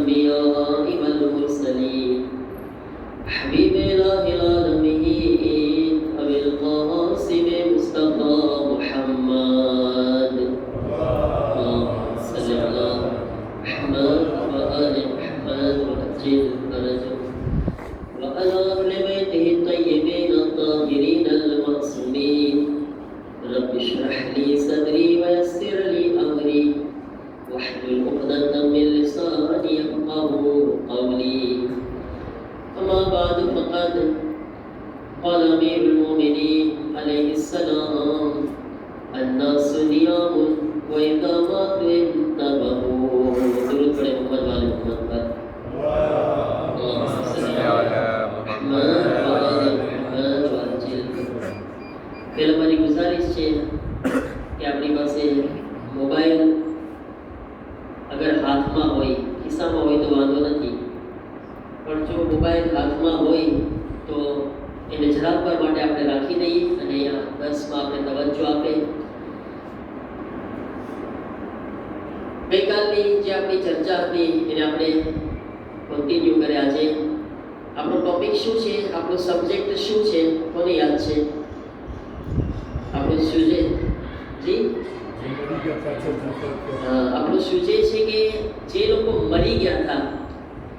الأنبياء والمرسلين حبيب إله العالمين أبي القاسم مصطفى محمد اللهم صل على محمد وآل محمد وأجل فرجه وعلى أهل بيته الطيبين الطاهرين المعصومين رب اشرح لي صدري ويسر لي أمري واحلل عقدة من لساني يفقهوا قولي أما بعد فقد قال أمير المؤمنين عليه السلام الناس نيام وإذا ماتوا انتبهوا درود पढ़े मोहम्मद वाले मोहम्मद पर પહેલા મારી ગુજારિશ છે કે આપણી પાસે મોબાઈલ અગર હાથમાં હોય ખિસ્સામાં હોય તો વાંધો નથી પણ જો મોબાઈલ હાથમાં હોય તો એને જરાક વાર માટે આપણે રાખી દઈએ અને અહીંયા દસમાં આપણે તવજ્જો આપે ગઈકાલની જે આપણી ચર્ચા હતી એને આપણે કન્ટિન્યુ કર્યા આજે આપણો ટોપિક શું છે આપણો સબ્જેક્ટ શું છે કોને યાદ છે આપણો સુજેક્ટ જી આપણો સુજેક્ટ છે કે જે લોકો મરી ગયા હતા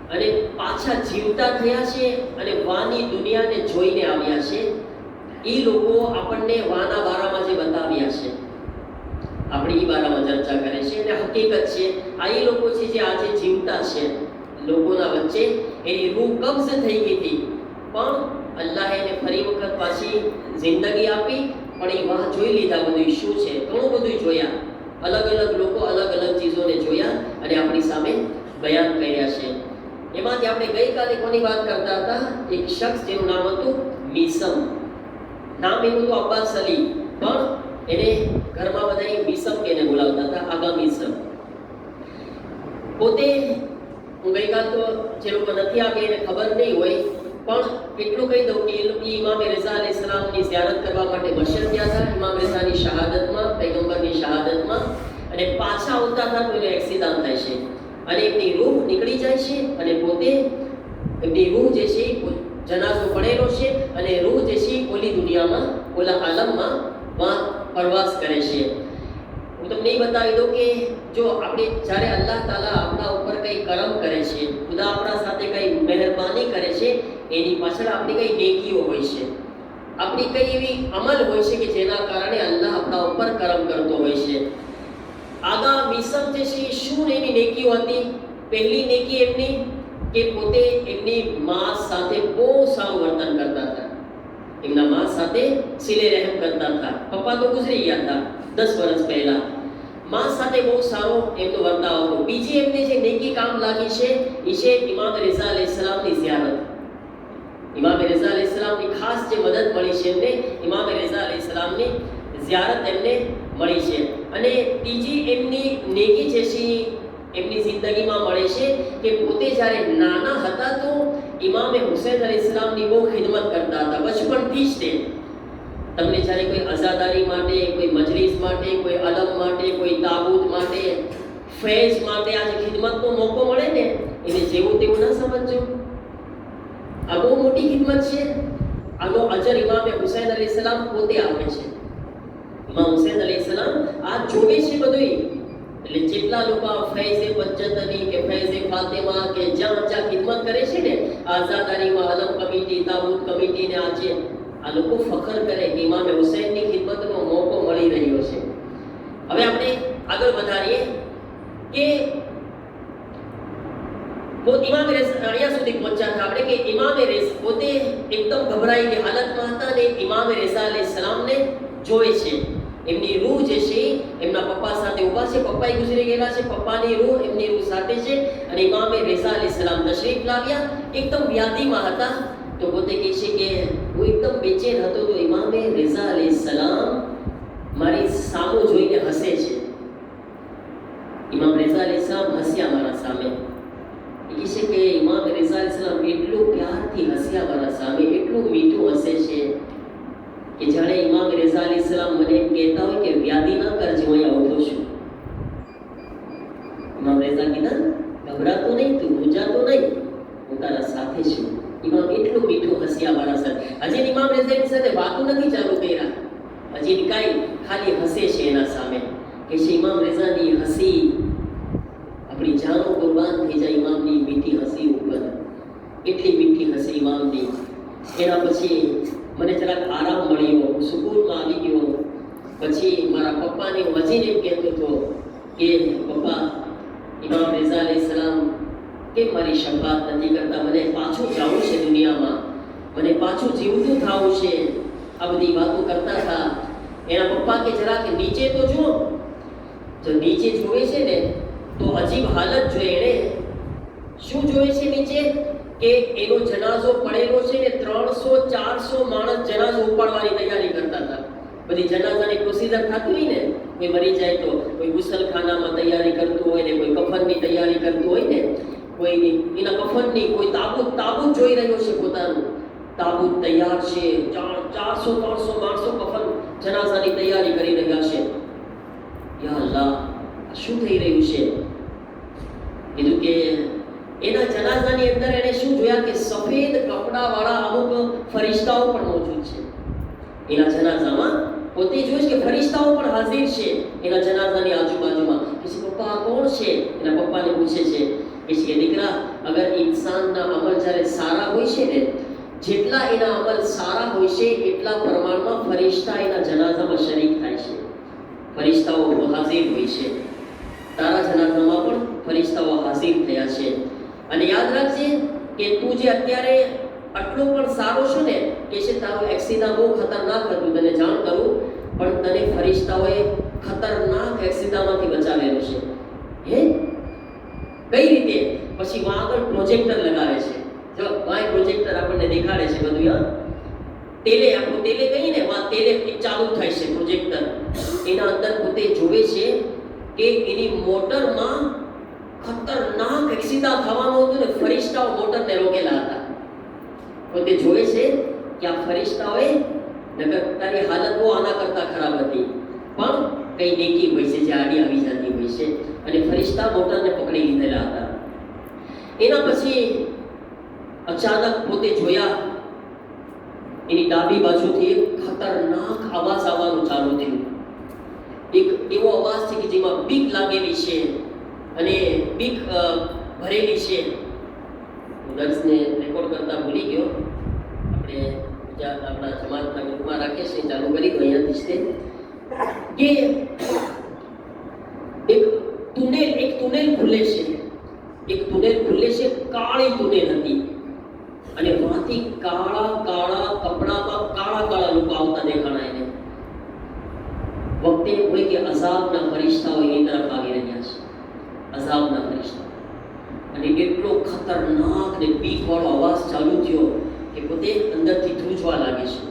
અને પાછા જીવતા થયા છે અને વાની દુનિયાને જોઈને આવ્યા છે એ લોકો આપણને વાના બારામાં જે બતાવ્યા છે આપણે એ બારામાં ચર્ચા કરે છે અને હકીકત છે આ એ લોકો છે જે આજે જીવતા છે લોકોના વચ્ચે એની રૂહ કબ્ઝ થઈ ગઈ હતી પણ અલ્લાહે એને ફરી વખત પાછી જિંદગી આપી પણ એ વાહ જોઈ લીધા બધું શું છે ઘણું બધું જોયા અલગ અલગ લોકો અલગ અલગ ચીજોને જોયા અને આપણી સામે બયાન કર્યા છે એમાંથી આપણે ગઈકાલે કોની વાત કરતા હતા એક શખ્સ જેનું નામ હતું મીસમ નામ એનું હતું અબ્બાસ અલી પણ એને ઘરમાં બધા મીસમ કહીને બોલાવતા હતા આગા મીસમ પોતે હું ગઈકાલ તો જે લોકો નથી આવી એને ખબર નહીં હોય પણ એટલું કહી દઉં કે ઇમામ રઝા અલૈહિસ્સલામની ઝિયારત કરવા માટે મશર ગયા હતા ઇમામ રઝાની શહાદતમાં પૈગંબરની શહાદતમાં અને પાછા આવતા હતા તો એનો એક્સિડન્ટ થાય છે અને એમની રૂહ નીકળી જાય છે અને પોતે એમની રૂહ જે છે જનાઝો પડેલો છે અને રૂહ જે છે ઓલી દુનિયામાં ઓલા આલમમાં માં પ્રવાસ કરે છે હું તમને એ બતાવી દઉં કે જો આપણે જ્યારે અલ્લાહ તાલા આપણા ઉપર કંઈ કરમ કરે છે ખુદા આપણા સાથે કંઈ મહેરબાની કરે છે એની પાછળ આપણી કંઈ નેકીઓ હોય છે આપણી કંઈ એવી અમલ હોય છે કે જેના કારણે અલ્લાહ આપણા ઉપર કરમ કરતો હોય છે આગા મિસમ જે છે શું એની નેકીઓ હતી પહેલી નેકી એમની કે પોતે એમની મા સાથે બહુ સારું વર્તન કરતા હતા એમના મા સાથે સિલે રહેમ કરતા હતા પપ્પા તો ગુજરી ગયા હતા 10 વર્ષ પહેલા માં સાથે બહુ સારો એમનો વર્તાવ હતો બીજી એમને જે નેકી કામ લાગી છે એ છે ઇમામ રઝા અલૈહિસ્સલામની ઝિયારત ઇમામ રઝા અલૈહિસ્સલામની ખાસ જે મદદ મળી છે એમને ઇમામ રઝા અલૈહિસ્સલામની ઝિયારત એમને મળી છે અને ત્રીજી એમની નેકી જે છે એમની જિંદગીમાં મળે છે કે પોતે જ્યારે નાના હતા તો ઇમામ હુસૈન અલૈહિસ્સલામની બહુ ખિદમત કરતા હતા બચપણથી જ તે તમને જ્યારે કોઈ અઝાદારી માટે કોઈ મજલિસ માટે કોઈ અલમ માટે કોઈ તાબૂત માટે ફૈઝ માટે આજે ખિદમતનો મોકો મળે ને એને જેવું તેવું ન સમજજો આ બહુ મોટી ખિદમત છે આનો અજર ઇમામ હુસૈન અલૈહિસ્સલામ પોતે આપે છે ઇમામ હુસૈન અલૈહિસ્સલામ આ જોવે છે બધું એટલે જેટલા લોકો આ ફૈઝે પંચતની કે ફૈઝે ફાતિમા કે જ્યાં જ્યાં ખિદમત કરે છે ને આઝાદારીમાં અલમ કમિટી તાબૂત કમિટીને આજે આ લોકો ફખર કરે કે ઇમામ હુસૈનની ખિદમતનો મોકો મળી રહ્યો છે હવે આપણે આગળ વધારીએ કે ઇમામ અહીંયા સુધી પહોંચ્યા હતા આપણે કે ઇમામ રઝા પોતે એકદમ ગભરાયેલી હાલતમાં હતા અને ઇમામ રઝા અલૈહિસ્સલામને જોવે છે એમની રૂહ જે છે એમના પપ્પા સાથે ઊભા છે પપ્પાએ ગુજરી ગયેલા છે પપ્પાની રૂહ એમની રૂહ સાથે છે અને ઇમામ રઝા અલૈહિસ્સલામ તશરીફ લાવ્યા એકદમ વ્યાધિમાં હતા તો પોતે કહે છે કે હું એકદમ બેચેન હતો તો ઇમામ રઝા અલૈહિસ્સલામ મારી સામો જોઈને હસે છે ઇમામ રઝા અલૈહિસ્સલામ હસ્યા મારા સામે કહે છે કે ઇમામ રઝા અલૈહિસ્સલામ એટલું પ્યારથી હસ્યા મારા સામે એટલું મીઠું હસે છે કે જાણે ઇમામ રઝા અલૈહિસ્સલામ મને એમ કહેતા હોય કે વ્યાધિ ના કરજો અહીંયા ઊભો છું ઇમામ રઝા કીધા ઘબરાતો નહીં, તું મૂંઝાતો નહીં, હું તારા સાથે છું. ઇમામ એટલું મીઠું હસ્યા મારા સાથે. હજી ઇમામ રેઝાની સાથે વાતો નથી ચાલુ કર્યા, હજી કાંઈ ખાલી હસે છે એના સામે કે છે ઇમામ રેઝાની હસી આપણી જાનો કુરબાન થઈ જાય ઇમામની મીઠી હસી ઉપર. એટલી મીઠી હસી ઇમામની. એના પછી મને જરાક આરામ મળ્યો, સુકૂનમાં આવી ગયો. પછી મારા પપ્પાને હું હજી એમ કહેતો હતો કે પપ્પા, ઇમામ રેઝા અલૈહિસ્સલામ કેમ મારી શફાત નથી કરતા? મને પાછું જવું છે દુનિયામાં, મને પાછું જીવતું થવું છે. આ બધી વાતો કરતા હતા. એના પપ્પા કે જરાક નીચે તો જો. જો નીચે જોવે છે ને તો અજીબ હાલત જોઈએ. એણે શું જોવે છે નીચે? કે એનો જનાઝો પડેલો છે ને 300-400 માણસ જનાઝો ઉપાડવાની તૈયારી કરતા હતા. બધી જનાઝાની પ્રોસિજર થતી હોય ને, કોઈ મરી જાય તો કોઈ ગુસલખાનામાં તૈયારી કરતું હોય ને, કોઈ કફનની તૈયારી કરતું હોય ને, કોઈ એના કફનની, કોઈ તાબૂત જોઈ રહ્યો છે, પોતાનું તાબૂત તૈયાર છે. 400-300 માણસો કફન જનાઝાની તૈયારી કરી રહ્યા છે. યા અલ્લાહ, શું થઈ રહ્યું છે? કીધું કે એના જનાઝાની અંદર એને શું જોયા કે સફેદ કપડાવાળા અમુક ફરિશ્તાઓ પણ મોજૂદ છે એના જનાઝામાં. પોતે જોઈશ કે ફરિશ્તાઓ પણ હાજર છે એના જનાઝાની આજુબાજુમાં. પછી પપ્પા આ કોણ છે? એના પપ્પાને પૂછે છે કે દીકરા, અગર ઇન્સાનના અમલ જ્યારે સારા હોય છે ને, જેટલા એના અમલ સારા હોય છે એટલા પ્રમાણમાં ફરિશ્તા એના જનાઝામાં શરીક થાય છે, ફરિશ્તાઓ હાજર હોય છે. તારા જનાઝામાં પણ ફરિશ્તાઓ હાજર થયા છે. અને યાદ રાખજે કે તું જે અત્યારે આટલો પણ સારો છો ને, કે છે તારો એક્સિડા બહુ ખતરનાક હતું, તને જાણ કરું, પણ તને ફરિશ્તાઓએ ખતરનાક એક્સિડામાંથી બચાવેલો છે. હે, કઈ રીતે? પછી વાં આગળ પ્રોજેક્ટર લગાવે છે. જો વાં પ્રોજેક્ટર આપણને દેખાડે છે બધું. યાર તેલે, આપણું તેલે કહીએ ને, વાં તેલે ચાલુ થાય છે પ્રોજેક્ટર. એના અંદર પોતે જોવે છે કે એની મોટરમાં ખતરનાક એક્સિડા થવાનું હતું ને ફરિશ્તાઓ મોટરને રોકેલા હતા. પોતે જોવે છે કે આ ફરિશ્તાઓએ, નકર તારી હાલત બહુ આના કરતા ખરાબ હતી, પણ કઈ નેકી હોય છે જે આડી આવી જતી હોય છે, અને ફરિશ્તા મોટરને પકડી લીધેલા હતા. એના પછી અચાનક પોતે જોયા એની ડાબી બાજુથી એક ખતરનાક અવાજ આવવાનું ચાલુ થયું. એક એવો અવાજ છે કે જેમાં બીક લાગેલી છે અને બીક ભરેલી છે. દર્શને રેકોર્ડ કરતા ભૂલી ગયો. આપણે આપણા જમાતના ગ્રુપમાં રાખીએ છીએ, ચાલુ કરી દો અહીંયાથી જ. કે એક તુનેલ ખુલે છે, એક તુનેલ ખુલે છે, કાળી તુનેલ હતી. અને વાંથી કાળા કપડામાં કાળા લોકો આવતા દેખાણા એને. વખતે હોય કે અઝાબના ફરિશ્તાઓ એની તરફ આવી રહ્યા છે, અઝાબના ફરિશ્તા. અને એટલો ખતરનાક ને બીકવાળો અવાજ ચાલુ થયો કે પોતે અંદરથી ધ્રુજવા લાગે છે,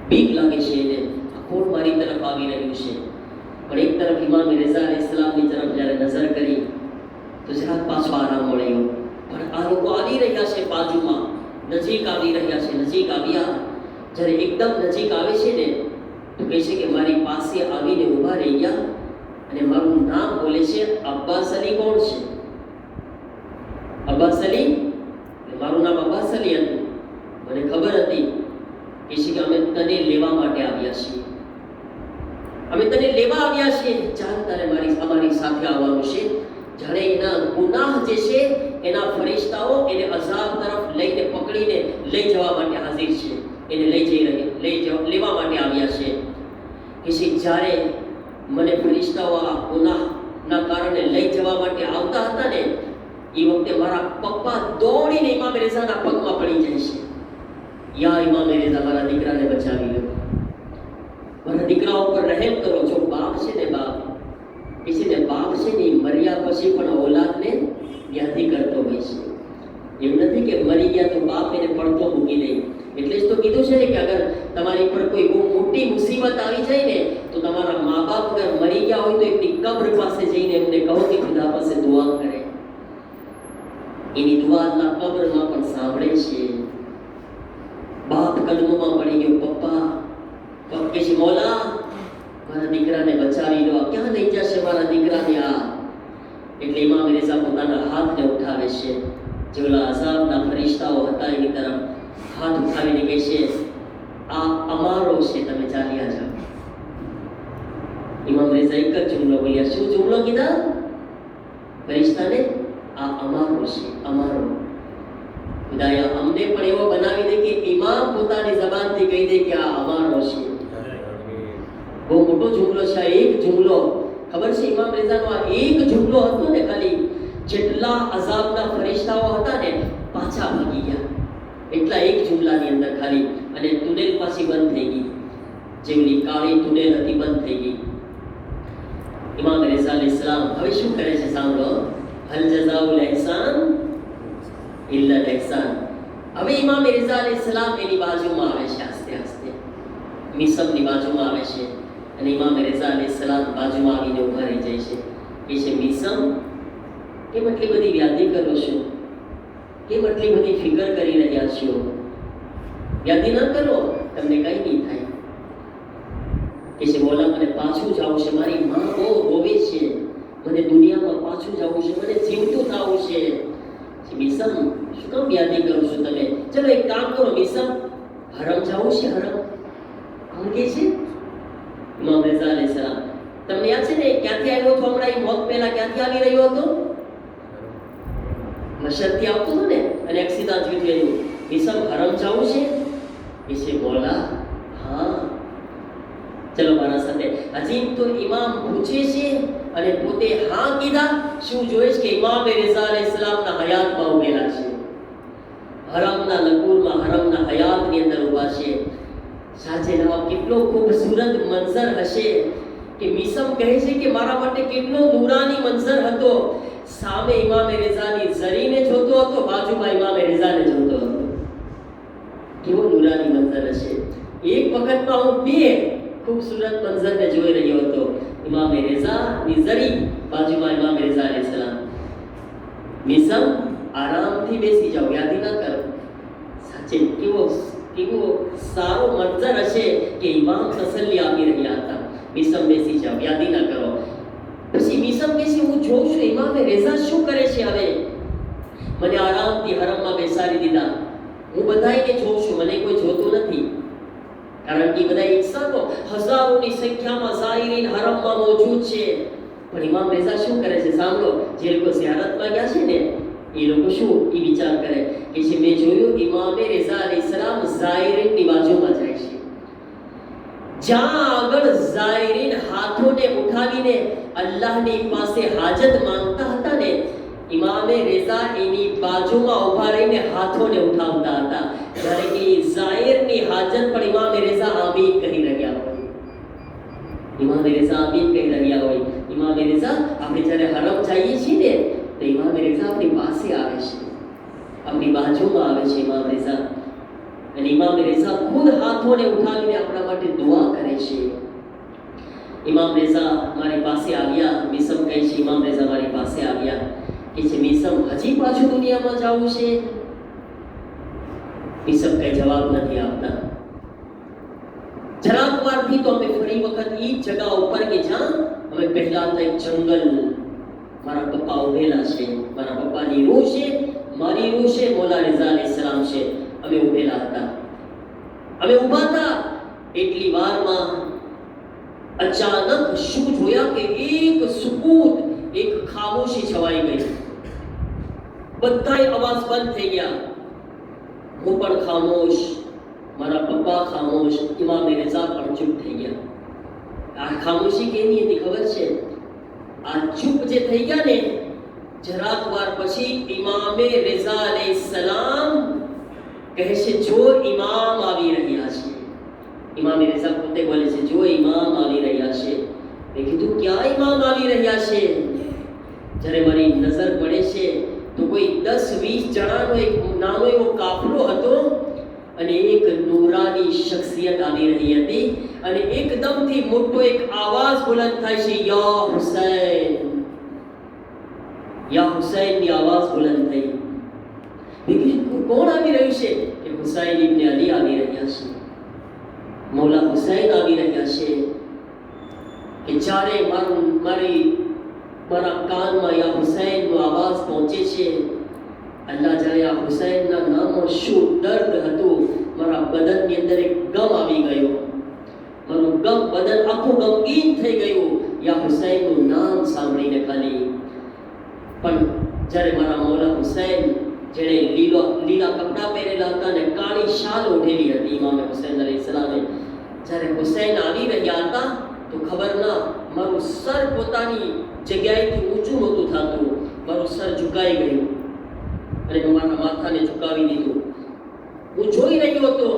બીક લાગે છે એને. આ કોણ મારી તરફ આવી રહ્યું છે? પણ એક તરફ ઇમામ રેઝા અલૈહિસ્સલામની તરફ જ્યારે નજર કરી તો જરાક પાછો આરામ મળ્યો. પણ આ લોકો આવી રહ્યા છે બાજુમાં, નજીક આવી રહ્યા છે. નજીક આવ્યા, જ્યારે એકદમ નજીક આવે છે ને તો કહે છે કે મારી પાસે આવીને ઊભા રહી ગયા અને મારું નામ બોલે છે. અબ્બાસ અલી કોણ છે? અબ્બાસ અલી, મારું નામ અબ્બાસ અલી હતું. મને ખબર હતી કે છે કે અમે તને લેવા માટે આવ્યા છીએ, અમે તને લેવા આવ્યા છીએ. ચાલ, તારે અમારી સાથે આવવાનું છે. જાણે એના ગુનાહ જે છે એના ફરિશ્તાઓ એને અઝાબ તરફ લઈને પકડીને લઈ જવા માટે હાજર છે. એને લેવા માટે આવ્યા છે. કે છે જ્યારે મને ફરિશ્તાઓ આ ગુનાહના કારણે લઈ જવા માટે આવતા હતા ને, એ વખતે મારા પપ્પા દોડીને ઇમામ રેઝાના પગમાં પડી જાય છે. યા ઇમામ રેઝા, મારા દીકરાને બચાવી લો, મારા દીકરા ઉપર રહેમ કરો. જો બાપ છે ને, બાપ ને બાપ છે ને, મર્યા પછી પણ ઓલાદને યાદી કરતો હોય છે. એમ નથી કે મરી ગયા તો બાપ એને પડતો મૂકી દે. એટલે જ તો કીધું છે ને કે અગર તમારી પર કોઈ બહુ મોટી મુસીબત આવી જાય ને તો તમારા મા બાપ અગર મરી ગયા હોય તો એમની કબ્ર પાસે જઈને એમને કહો કે ખુદા પાસે દુઆ કરે. એની દુઆ અલ્લાહ કબ્રમાં પણ સાંભળે છે. બાપ કદમોમાં પડી ગયો, પપ્પા કે છે મોલા મારા દીકરાને બચાવી લો, ક્યાં લઈ જશે મારા દીકરાને? આ એટલે ઇમામ રેઝા પોતાના હાથને ઉઠાવે છે, જે ઓલા અઝાબના ફરિશ્તાઓ હતા એની તરફ હાથ ઉઠાવીને કહે છે, આ અમારો છે, તમે ચાલ્યા જાઓ. ઇમામ રેઝા એક જ જુમલો બોલ્યા. શું જુમલો કીધા ફરિશ્તાને? આ અમારો છે, અમારો. ખુદાયા અમને પણ એવો બનાવી દે કે ઇમામ પોતાની જબાનથી કહી દે કે આ અમારો છે. બહુ મોટો જુમલો છે. એક જુમલો ખબર છે ઇમામ રેઝાનો આ એક જુમલો હતો ને, ખાલી જેટલા અઝાબના ફરિશ્તાઓ હતા ને પાછા ભાગી ગયા. એટલા એક જુમલાની અંદર ખાલી. અને તુનેલ પાછી બંધ થઈ ગઈ, જેમની કાળી તુનેલ હતી બંધ થઈ ગઈ. ઇમામ રેઝા અલૈહિસ્સલામ હવે શું કરે છે સાંભળો. હલ જઝાઉલ ઇહસાન ઇલ્લા અલ ઇહસાન. હવે ઇમામ રેઝા અલૈહિસ્સલામ એની બાજુમાં આવે છે, આસ્તે આસ્તે મિસમની બાજુમાં આવે છે. અને ઇમામ રેઝા અલૈહિસ્સલામ બાજુમાં આવીને ઊભા રહી જાય છે. એ છે મિસમ, કેમ એટલી બધી વ્યાધિ કરો છો? કેમ એટલી બધી ફિકર કરી રહ્યા છો? વ્યાધિ ન કરો, તમને કઈ નહીં થાય. કે છે મોલા મને પાછું જવું છે, મારી માં બહુ રોવે છે, મને દુનિયામાં પાછું જવું છે, મને જીવતું થવું છે. મિસમ શું કામ વ્યાધિ કરો છો તમે? ચલો એક કામ કરો મિસમ, હરમ જવું છે, હરમ. કોણ કે છે? ઇમામ રેઝા અલૈહિસ્સલામ. તમને યાદ છે ને ક્યાંથી આવ્યો હતો હમણાં? એ મોત પહેલા ક્યાંથી આવી રહ્યો હતો? મશરથી આવતો હતો ને, અને એક્સિડન્ટ થયું. મિસમ હરમ જવું છે? એ છે મોલા હા ચલો મારા સાથે. હજી તો ઇમામ પૂછે છે અને પોતે હા કીધા. શું જોઈશ કે ઇમામ રેઝા અલૈહિસ્સલામના હયાતમાં ઉભેલા છે, હરમના લકુરમાં, હરમના હયાતની અંદર ઊભા છે. સાચે નવાબ કેટલો ખૂબસૂરત મંઝર હશે કે મિસમ કહે છે કે મારા માટે કેટલો નૂરાની મંઝર હતો. સામે ઇમામ રેઝાની ઝરીને જોતો હતો, બાજુમાં ઇમામ રેઝાને જોતો હતો. કેવો નૂરાની મંઝર હશે. એક વખતમાં હું બે ખૂબસૂરત મંઝરને જોઈ રહ્યો હતો. ઇમામ રેઝાની ઝરી, બાજુમાં ઇમામ રેઝા અલૈહિસ્સલામ. મિસમ આરામથી બેસી જાઓ, વ્યાધિ ના કરો. સાચે કેવો સારો મંઝર હશે કે ઇમામ તસલ્લી આપી રહ્યા હતા. મિસમ બેસી જાઓ, વ્યાધિ ના કરો. પછી મિસમ કહે છે હું જોઉં છું ઇમામ રેઝા શું કરે છે. હવે મને આરામથી હરમમાં બેસાડી દીધા. હું બધાયને જોઉં છું, મને કોઈ જોતું નથી. કારણ કે બધા ઇન્સાનો હજારોની સંખ્યામાં ઝાયરીન હરમમાં મોજૂદ છે. પણ ઇમામ રેઝા શું કરે છે સાંભળો. જે લોકો ઝિયારતમાં ગયા છે ને એ લોકો શું એ વિચાર કરે કે છે મેં જોયું ઇમામ રેઝા અલૈહિસ્સલામ ઝાયરીનની બાજુમાં જાય છે. જ્યાં આગળ ઝાયરીન હાથોને ઉઠાવીને અલ્લાહની પાસે હાજત માંગતા હતા ને, ઇમામે રેઝા એની બાજુમાં ઊભા રહીને હાથોને ઉઠાવતા હતા. જ્યારે કે ઝાયરની હાજત પણ ઇમામે રેઝા આમીન કહી રહ્યા હોય. ઇમામે રેઝા આમીન કહી રહ્યા હોય. ઇમામે રેઝા આપણે જ્યારે હરમ જઈએ છીએ ને તો ઇમામે રેઝા આપણી પાસે આવે છે, આપણી બાજુમાં આવે છે ઇમામ રેઝા. અને ઇમામ રેઝા ખુદ હાથોને ઉઠાવીને આપણા માટે દુઆ કરે છે. ઇમામ રેઝા મારી પાસે આવ્યા. મિસમ કહે છે ઇમામ રેઝા મારી પાસે આવ્યા. કે છે મિસમ હજી પાછું દુનિયામાં જવું છે? મિસમ કઈ જવાબ નથી આપતા. જરાક વારથી તો અમે ફરી વખત એ જગા ઉપર કે જ્યાં અમે પહેલા હતા એક જંગલ, મારા પપ્પા ઉભેલા છે, મારા પપ્પાની રૂહ છે, મારી રૂહ છે, મોલા રેઝા અલૈહિસ્સલામ છે. અમે ઉભેલા હતા, અમે ઊભા હતા. એટલી વારમાં અચાનક શું જોયા કે એક સુકૂત, એક ખામોશી છવાઈ ગઈ. બધાય અવાજ બંધ થઈ ગયા. હું પણ ખામોશ, મારા પપ્પા ખામોશ, ઇમામ રેઝા પણ ચૂપ થઈ ગયા. આ ખામોશી કેની હતી ખબર છે? આ ચૂપ જે થઈ ગયા ને, જરાક વાર પછી ઇમામે રેઝા અલૈહિસ્સલામ કહે છે જો ઇમામ આવી રહ્યા છે. ઇમામે રેઝા પોતે બોલે છે જો ઇમામ આવી રહ્યા છે. મેં કીધું ક્યાં ઇમામ આવી રહ્યા છે? જ્યારે મારી નજર પડે છે તો કોઈ 10-20 જણાનો એક નાનો એવો કાફલો હતો અને એક નૂરાની શખ્સિયત આવી રહી હતી. અને એકદમથી મોટો એક આવાજ બુલંદ થાય છે, યા હુસૈન, યા હુસૈનની આવાજ બુલંદ થઈ. કોણ આવી રહ્યું છે? કે હુસૈન ઇબ્ન અલી આવી રહ્યા છે, મૌલા હુસૈન આવી રહ્યા છે. કે જ્યારે મારી મારા કાનમાં યા હુસૈનનો અવાજ પહોંચે છે. અલ્લાહ જાણે આ હુસૈનના નામમાં શું દર્દ હતું. મારા બદનની અંદર એક ગમ આવી ગયો. મારું બદન આખું ગમગીન થઈ ગયું યા હુસૈનનું નામ સાંભળીને ખાલી. પણ જ્યારે મારા મૌલા હુસૈન, જેણે લીલા કપડાં પહેરેલા હતા અને કાળી શાલ ઓઢેલી હતી ઇમામે હુસૈન અલૈહિસ્સલામે, જ્યારે હુસૈન આવી રહ્યા હતા તો ખબર ના, મારું સર પોતાની જગ્યાએથી ઊંચું નહોતું થતું. મારું સર ઝુકાઈ ગયું અને મેં મારા માથાને ઝુકાવી દીધું. હું જોઈ રહ્યો હતો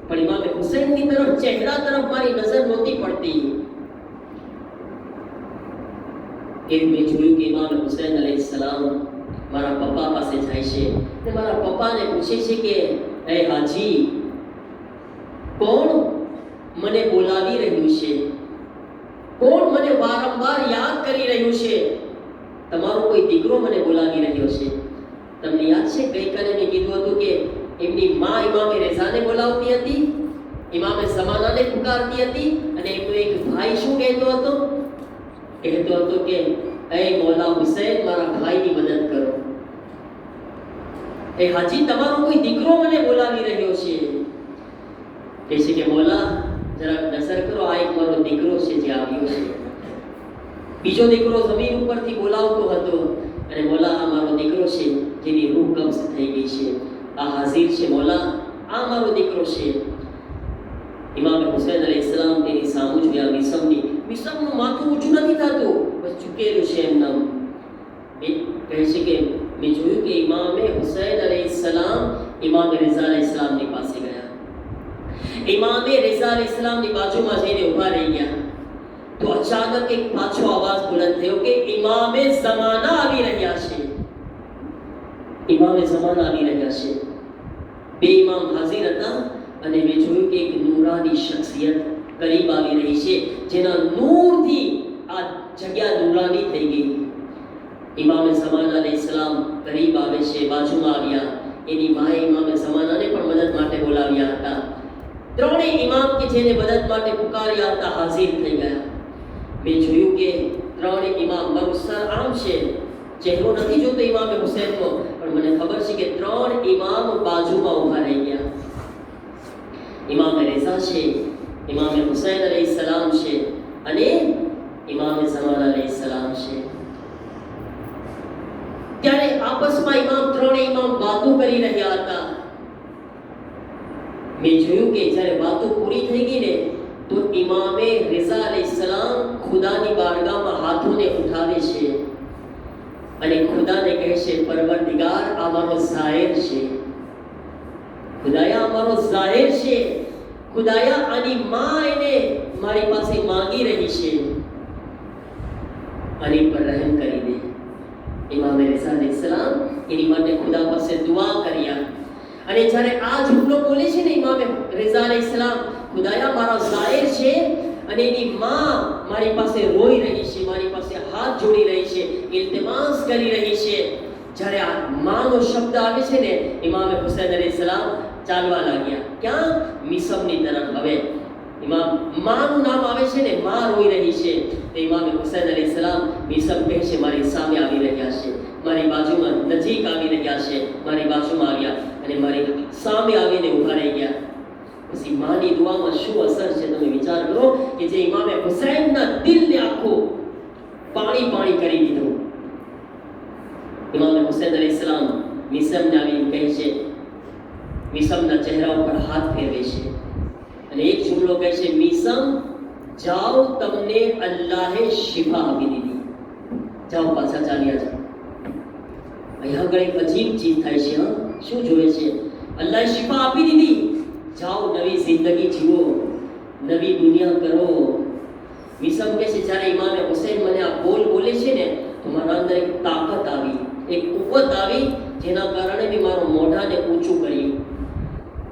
પણ ઇમામે હુસૈનની તરફ, ચહેરા તરફ મારી નજર નહોતી પડતી. એ મેં જોયું કે ઇમામ હુસૈન અલૈહિસ્સલામ મારા પપ્પા પાસે જાય છે અને મારા પપ્પાને પૂછે છે કે એ હાજી, કોણ મને બોલાવી રહ્યું છે? કોણ મને વારંવાર યાદ કરી રહ્યું છે? તમારો કોઈ દીકરો મને બોલાવી રહ્યો છે. તમને યાદ છે ગઈકાલે મેં કીધું હતું કે એમની માં ઇમામે રેઝાને બોલાવતી હતી, ઇમામે ઝમાનાને પુકારતી હતી અને એમનો એક ભાઈ શું કહેતો હતો? કહેતો હતો કે એ મૌલા હુસૈન, મારા ભાઈની મદદ કરો. એ હાજી, તમારો કોઈ દીકરો મને બોલાવી રહ્યો છે. કહે છે કે મૌલા, જરાક નજર કરો, આ એક મારો દીકરો છે જે આવ્યો છે. બીજો દીકરો જમીન ઉપરથી બોલાવતો હતો અને મૌલા, આ મારો દીકરો છે જેની રૂહ કબ્ઝ થઈ ગઈ છે. આ હાજર છે મૌલા, આ મારો દીકરો છે. ઇમામ હુસૈન અલૈહિસ્સલામ તેની સામુ જોયા મિસમનું માથું ઊંચું નથી થતું, બસ ઝૂકેલું છે એમનામ. એ કહે છે કે મેં જોયું કે ઇમામે હુસૈન અલૈહિસ્સલામ ઇમામે રિઝા અલૈહિસ્સલામની પાસે ગયા. ઇમામે રિઝા અલૈહિસ્સલામની બાજુમાં જઈને ઊભા રહી ગયા તો અચાનક એક પાછો અવાજ બુલંદ થયો કે ઇમામે ઝમાના આવી રહ્યા છે. ઇમામે ઝમાના આવી રહ્યા છે. બે ઇમામ હાજર હતા અને મેં જોયું કે એક નૂરાની શખ્સિયત કરીબ આવી રહી છે, જેના નૂરથી આ જગ્યા નૂરાની થઈ ગઈ. ઇમામે ઝમાના અલૈહિસ્સલામ કરીબ આવે છે, બાજુમાં આવ્યા. એની માએ ઇમામે ઝમાનાને પણ મદદ માટે બોલાવ્યા હતા. ત્રણેય ઇમામ કે જેને મદદ માટે પુકાર્યા હતા હાજર થઈ ગયા. મેં જોયું કે ત્રણેય ઇમામ, મારું સર આમ છે, ચહેરો નથી જોતો ઇમામે હુસૈનનો, પણ મને ખબર છે કે ત્રણ ઇમામ બાજુમાં ઊભા રહી ગયા. ઇમામે રેઝા છે, ઇમામે હુસૈન અલૈહિસ્સલામ છે અને ઇમામે ઝમાના અલૈહિસ્સલામ છે. ત્યારે આપસમાં ત્રણેય ઇમામ વાતો કરી રહ્યા હતા. મેં જોયું કે જ્યારે વાતો પૂરી થઈ ગઈ ને તો ઇમામે રિઝા અલૈહિસ્સલામ ખુદાની બારગાહમાં હાથોને ઉઠાવે છે અને ખુદાને કહે છે, પરવરદિગાર, આ મારો ઝાહિર છે. ખુદાયા, આ મારો ઝાહિર છે. ખુદાયા, આની માં એને મારી પાસે માંગી રહી છે, આની પર રહેમ કરી દે. ઇમામે રિઝા અલૈહિસ્સલામ એની માટે ખુદા પાસે દુઆ કર્યા અને જ્યારે આ જુમલો બોલે છે ને ઇમામે રિઝા અલૈહિસ્સલામ, ખુદાયા, મારા ઝાહિર છે અને એની માં મારી પાસે રોઈ રહી છે, મારી પાસે હાથ જોડી રહી છે, ઇલ્તિમાસ કરી રહી છે. જ્યારે આ માનો શબ્દ આવે છે ને, ઇમામે હુસૈન અલૈહિસ્સલામ ચાલવા લાગ્યા. ક્યાં? મિસમની તરફ. હવે ઇમામ માનું નામ આવે છે ને, માં રોઈ રહી છે, તો ઇમામે હુસૈન અલૈહિસ્સલામ મિસમ કહે છે, મારી સામે આવી રહ્યા છે, મારી બાજુમાં નજીક આવી રહ્યા છે, મારી બાજુમાં આવ્યા અને મારી સામે આવીને ઊભા રહી ગયા. પછી માની દુઆમાં શું અસર છે તમે વિચાર કરો કે જે ઇમામે હુસૈનના દિલને આખો પાણી પાણી કરી દીધું. ઇમામે હુસૈન અલૈહિસ્સલામ મિસમને આવીને કહે છે, મિસમના ચહેરા ઉપર હાથ ફેરવે છે અને એક જુમલો કહે છે, મિસમ, જાઓ, તમને અલ્લાહે શિફા આપી દીધી, જાઓ, પાછા ચાલ્યા જાઓ. અહીંયા આગળ એક અજીબ ચીજ થાય છે. શું જોવે છે? અલ્લાહે શિફા આપી દીધી, જાઓ, નવી જિંદગી જીવો, નવી દુનિયા કરો. મિસમ કહે છે, જ્યારે ઇમામે હુસૈન મને આ બોલ બોલે છે ને તો મારા અંદર એક તાકાત આવી, એક કુવત આવી, જેના કારણે મેં મારું મોઢાને ઊંચું કર્યું.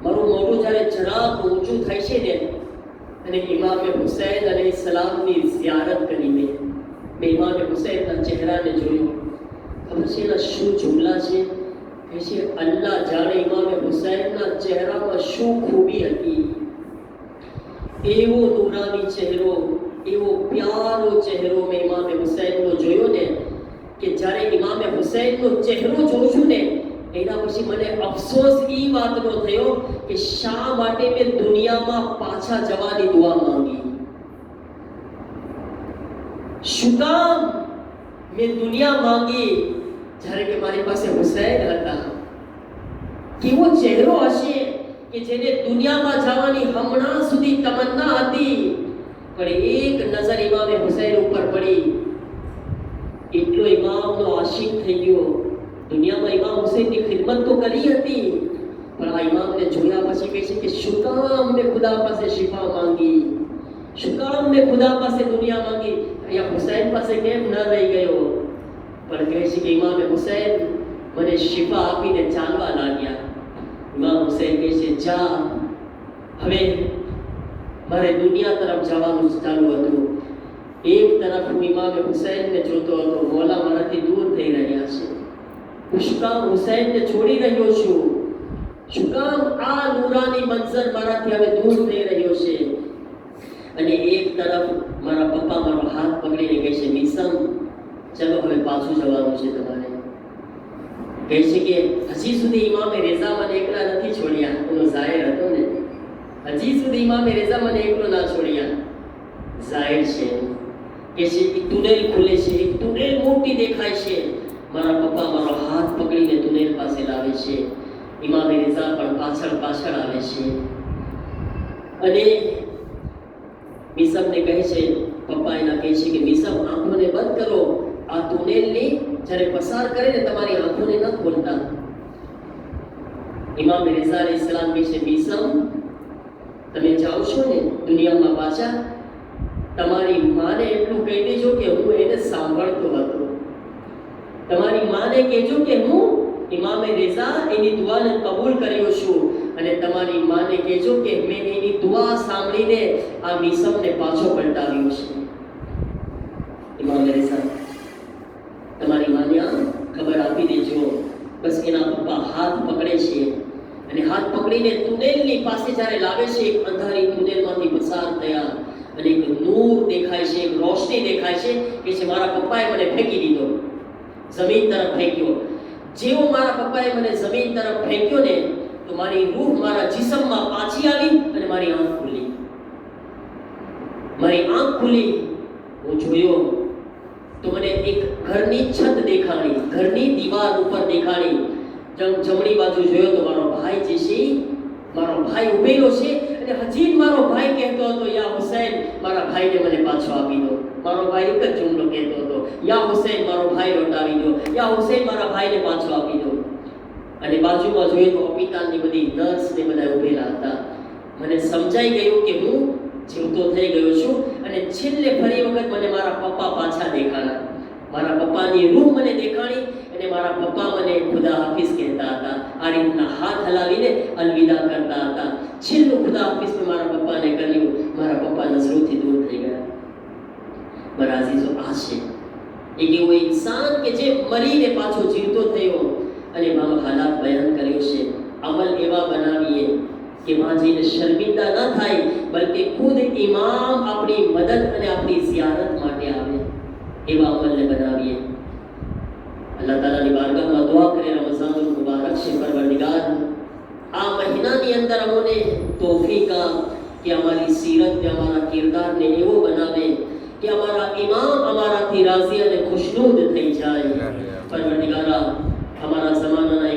મારું મોઢું જ્યારે જરાક ઊંચું થાય છે ને અને ઇમામે હુસૈન અલૈહિસ્સલામની ઝિયારત કરી મેં ઇમામે હુસૈનના ચહેરાને જોયું. ખબર છે એના શું જુમલા છે? કહે છે, અલ્લાહ જાણે ઇમામે હુસૈનના ચહેરામાં શું ખૂબી હતી. એવો નૂરાની ચહેરો, એવો પ્યારો ચહેરો મેં ઇમામે હુસૈનનો જોયો ને કે જ્યારે ઇમામે હુસૈનનો ચહેરો જોઉં છું ને એના પછી મને અફસોસ એ વાતનો થયો કે શા માટે મેં દુનિયામાં પાછા જવાની દુઆ માંગી, શું કામ મેં દુનિયા માંગી જ્યારે કે મારી પાસે હુસૈન હતા. કેવો ચહેરો હશે કે જેને દુનિયામાં જવાની હમણાં સુધી તમન્ના હતી, પણ એક નજર ઇમામે હુસૈન ઉપર પડી એટલો ઇમામનો આશિક થઈ ગયો. દુનિયામાં ઇમામ હુસૈનની ખિદમત તો કરી હતી, પણ આ ઇમામને જોયા પછી કહે છે કે શું કામ મેં ખુદા પાસે શિફા માંગી, શું કામ મેં ખુદા પાસે દુનિયા માંગી, અહીંયા હુસૈન પાસે કેમ ન રહી ગયો. પણ કહે છે કે ઇમામે હુસૈન મને શિફા આપીને ચાલવા લાગ્યા. ઇમામ હુસૈન કહે છે જા, હવે મારે દુનિયા તરફ જવાનું ચાલુ હતું. એક તરફ હું ઇમામે હુસૈનને જોતો હતો, મોલા મારાથી દૂર થઈ રહ્યા છે, હું શું કામ હુસૈનને છોડી રહ્યો છું, શું કામ આ નૂરાની મંઝર મારાથી હવે દૂર થઈ રહ્યો છે. અને એક તરફ મારા પપ્પા મારો હાથ પકડીને કહે છે મિસમ ચલો હવે પાછું જવાનું છે તમારે. કહે છે કે હજી સુધી ઇમામે રેઝા મને એકલા નથી છોડ્યા, એનો ઝાહિર હતો ને, હજી સુધી ઇમામે રેઝા મને એકલો ના છોડ્યા. ઝાહિર છે કે છે એક ટુનેલ ખુલે છે, એક ટુનેલ મોટી દેખાય છે, મારા પપ્પા મારો હાથ પકડીને ટુનેલ પાસે લાવે છે, ઇમામે રેઝા પણ પાછળ પાછળ આવે છે. અને મિસમને કહે છે, પપ્પા એના કહે છે કે મિસમ આંખોને બંધ કરો, આ ટુનેલની જ્યારે પસાર કરે ને તમારી આંખોને ન ખોલતા. ઇમામ રેઝા અલૈહિસ્સલામ કહે છે મિસમ તમે જાઓ છો ને દુનિયામાં પાછા, તમારી માને એટલું કહી દેજો કે હું એને સાંભળતો હતો, તમારી માને કહેજો કે હું ઇમામે રેઝા એની દુઆને કબૂલ કર્યો છું, અને તમારી માને કહેજો કે મેં એની દુઆ સાંભળીને આ મિસમને પાછો પલટાવ્યો છે. ઇમામે રેઝા તમારી માને ખબર આપી દેજો. બસ એના પપ્પા હાથ પકડે છે અને હાથ પકડીને ટુનેલની પાસે જ્યારે લાવે છે, એક અંધારી ટુનેલમાંથી પસાર થયા અને એક નૂર દેખાય છે, એક રોશની દેખાય છે કે છે મારા પપ્પાએ મને ફેંકી દીધો, જમીન તરફ ફેંક્યો. જેવો મારા પપ્પાએ મને જમીન તરફ ફેંક્યો ને તો મારી રૂહ મારા જિસ્મમાં પાછી આવી અને મારી આંખ ખુલી. મારી આંખ ખુલી, હું જોયો તો મને એક ઘરની છત દેખાણી, ઘરની દીવાલ ઉપર દેખાણી. જમણી બાજુ જોયો તો મારો ભાઈ જે છે, મારો ભાઈ ઉભેલો છે અને હજી મારો ભાઈ કહેતો હતો યા હુસૈન મારા ભાઈને મને પાછો આપી દો. મારો ભાઈ એક જ જુમલો કહેતો હતો યા હુસૈન મારો ભાઈ લौटाવી દો, યા હુસૈન મારા ભાઈને પાછો આપી દો. અને બાજુમાં જોઈએ તો હોસ્પિટલની બધી નર્સ ને બધા ઉભેલા હતા. મને સમજાઈ ગયું કે હું જીવતો થઈ ગયો છું. અને છેલ્લે ફરી વખત મને મારા પપ્પા પાછા દેખાણા, મારા પપ્પાની રૂહ મને દેખાણી અને મારા પપ્પા મને ખુદા હાફિઝ કહેતા હતા. આ રીતના હાથ હલાવીને અલવિદા કરતા હતા. છેલ્લું ખુદા હાફિઝ મેં મારા પપ્પાને કર્યું, મારા પપ્પા નજરોથી દૂર થઈ ગયા. મારા અઝીઝો, આ છે એક એવો ઇન્સાન કે જે મરીને પાછો જીવતો થયો. અને મારો હાલાત બયાન કર્યો છે. અમલ એવા બનાવીએ કે વાંચીને શર્મિંદા ન થાય, બલકે ખુદ ઇમામ આપણી મદદ અને આપણી ઝિયારત માટે આવે, એવા અમલને બનાવીએ. અલ્લાહ તાલાની બારગાહમાં દુઆ કરે રમઝાનુલ મુબારક છે પરવરદિગાર, આ મહિનાની અંદર અમને તૌફીક કે અમારી સીરતને અમારા કિરદારને એવો બનાવે કે અમારા ઇમામ અમારાથી રાજી અને ખુશનુદ થઈ જાય. પરવરદિગારા અમારા ज़माना